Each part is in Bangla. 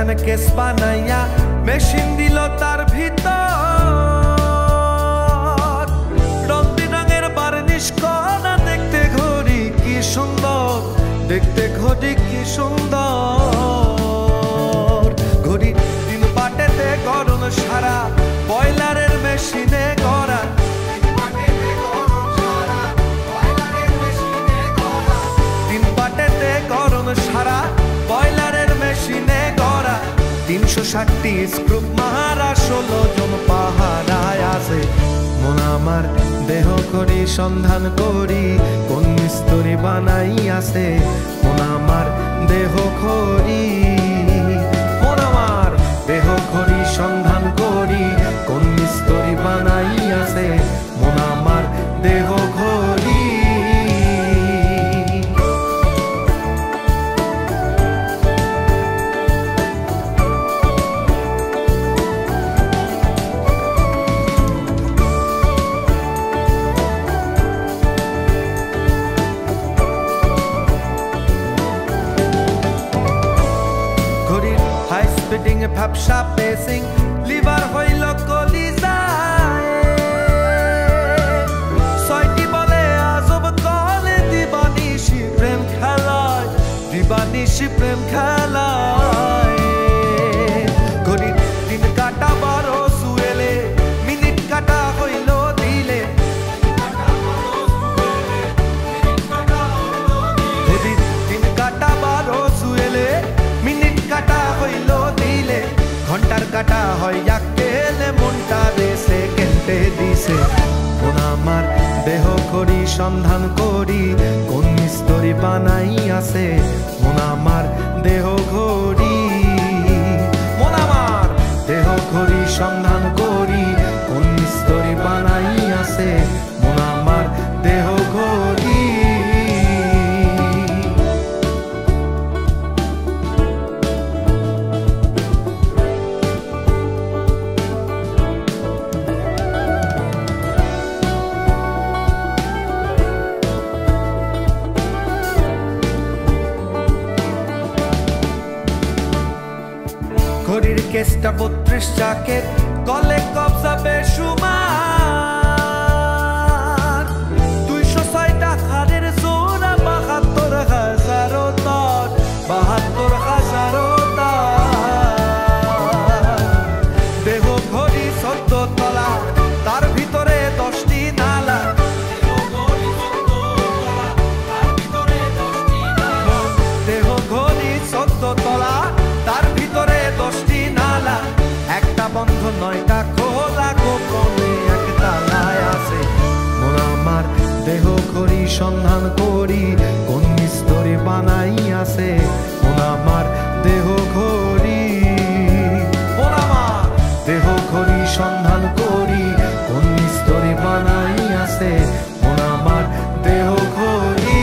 ধান কেস বানাইয়া মেশিন দিল তার ভিতর রং বিরঙের বার্নিশ করা দেখতে ঘড়ি কি সুন্দর দেখতে ঘড়ি কি সুন্দর ঘড়ি দিন পাটেতে গরম সারা বয়লারের মেশিনে গড়া দিন পাটেতে গরম সারা বয়লারের মেশিনে গড়া 360টি স্ক্রু মারা 16 জন পাহারায় আছে মন আমার দেহ করি সন্ধান করি কোন মিস্ত্রি বানাই আছে মন আমার দেহ করি মন আমার দেহ করি সন্ধান করি কোন মিস্ত্রি বানাই আছে মন আমার দেহ করি Spitting a pop shop pacing liver হইল কলিজায় ছয়টি বলে আজব কলে দিবানিশি প্রেম খেলায় দিবানিশি প্রেম খেলায় ঘড়ির দিন কাটা 12 সুয়েলে মিনিট কাটা হইল দিলে ঘড়ির দিন কাটা 12 সুয়েলে মিনিট কাটা হইল দিলে ঘন্টার কাটা হয় গেলে মনটা রেসে কেটে দিছে মন আমার দেহ করি সন্ধান করি কোন মিস্ত্রি বানাই আছে মন আমার দেহ ঘড়ি মন আমার দেহ ঘড়ি সন্ধান করি কোন মিস্ত্রি বানাই আছে মন আমার দেহ ঘড়ি ঘড়ির কেসটা 32 জাকেট কলে কবজা বেশুমার 206 টাকার জোড়া 72,000 তার 72,000 তার দেহ ঘড়ি 14 তলা তার ভিতরে 10টি নালা দেহ ঘড়ি 14 তলা তার ভিতরে 10টি নালা একটা বন্ধ 9টা খোলা গোপনে এক তালায় আছে মন আমার দেহ করি সন্ধান করি কোন মিস্ত্রি বানাই আছে মন আমার দেহ করি মন আমার দেহ করি সন্ধান করি কোন মিস্ত্রি বানাই আছে মন আমার দেহ করি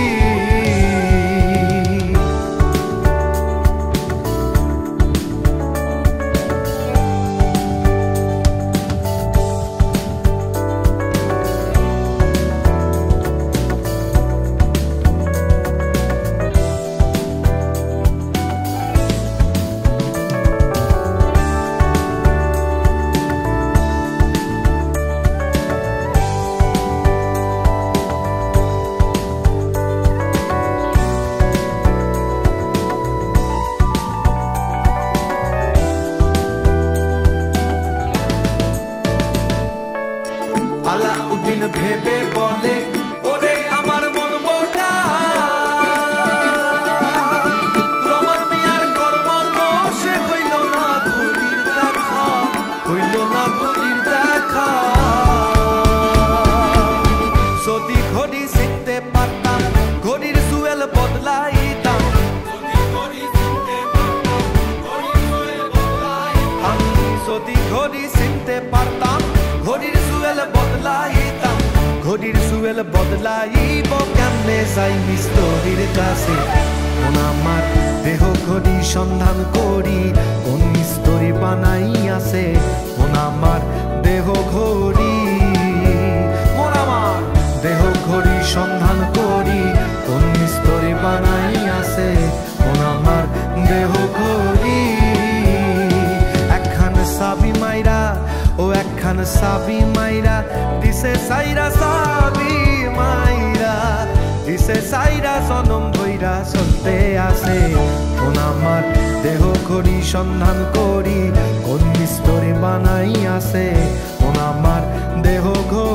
আলাউদ্দিন ভেবে বলে ওরে আমার মন বোকা রমন মিয়ার কর্ম দোষে হইল না ঘড়ির দেখা হইল না ঘড়ির দেখা যদি ঘড়ি চিনতে পারতাম ঘড়ির জুয়েল বদলাইতাম যদি ঘড়ি চিনতে পারতাম ঘড়ির জুয়েল বদলাইতাম ঘড়ির জুয়েল বদলাইব কেমনে যাই মিস্ত্রির কাছে মন আমার দেহ ঘড়ি সন্ধান করি কোন মিস্ত্রি বানাই আছে মন আমার দেহ ঘড়ি মন আমার দেহ ঘড়ি সন্ধান করি কোন মিস্ত্রি বানাই আছে মন আমার দেহ ঘড়ি দিছে সাইরা সাবি মাইরা, দিছে সাইরা জনম বইরা চলতে আছে। কোন আমার দেহ ঘড়ি সন্ধান করি, কোন মিস্তরে বানাই আছে। কোন আমার দেহ ঘড়ি